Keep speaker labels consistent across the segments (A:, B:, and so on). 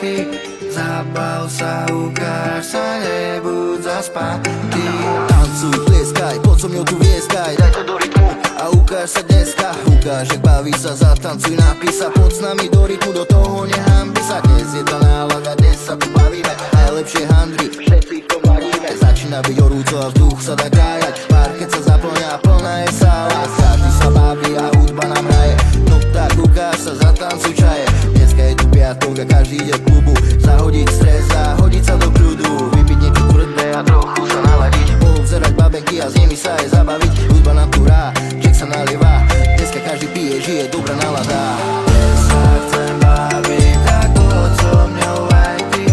A: ty. Zabav sa, ukáž sa, nebuď zaspatý.
B: Tancuj, tlieskaj, poď so mňou tu vieskaj,
A: Daj to do rytmu
B: a ukáž sa dneska. Ukáž, jak baví sa, zatancuj, napí sa. Poď s nami do rytmu, do toho nehanbi sa. Dnes je tá nálada, dnes sa tu bavíme. Najlepšie handry,
A: všetci v tom ladíme.
B: začína byť horúco a vzduch sa dá krájať. Parket sa zaplňa, plná je sála. Každý sa baví a hudba nám hraje. No tak ukáž sa, zatancuj čaje. Dneska je tu piatok a každý ide k klubu. Zahodiť stres a hodiť sa do kľudu. Vypiť niečo tvrdé a trochu sa naladiť. Poobzerať babenky a s nimi sa aj zabaviť. Hudba nám tu hrá, Jack sa nalieva. Dneska každý pije, žije dobrá nálada.
A: Dnes sa chcem baviť, tak poď so mňou aj ty.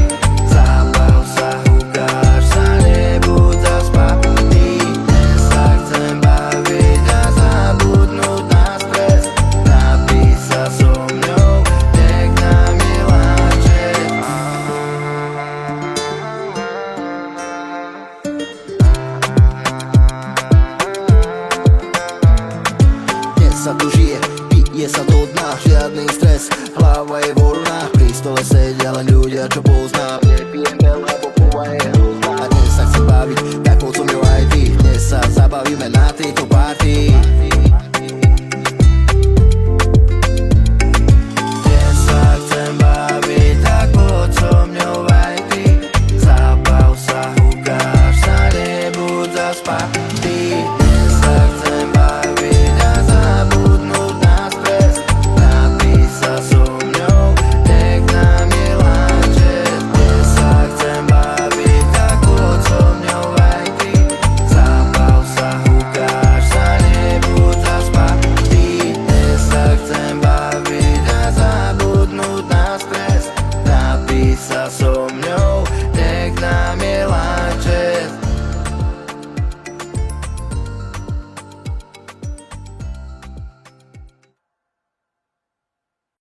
A: Zabav sa, ukáž sa, nebuď zaspatý. Dnes sa chcem baviť a zabudnúť na stres. Napí sa so mňou, nech nám je ľahšie.
B: Dnes sa tu žije, pije sa do dna. Žiadny stres, hlava je voľná. Pri stole sedia len ľudia, čo poznám.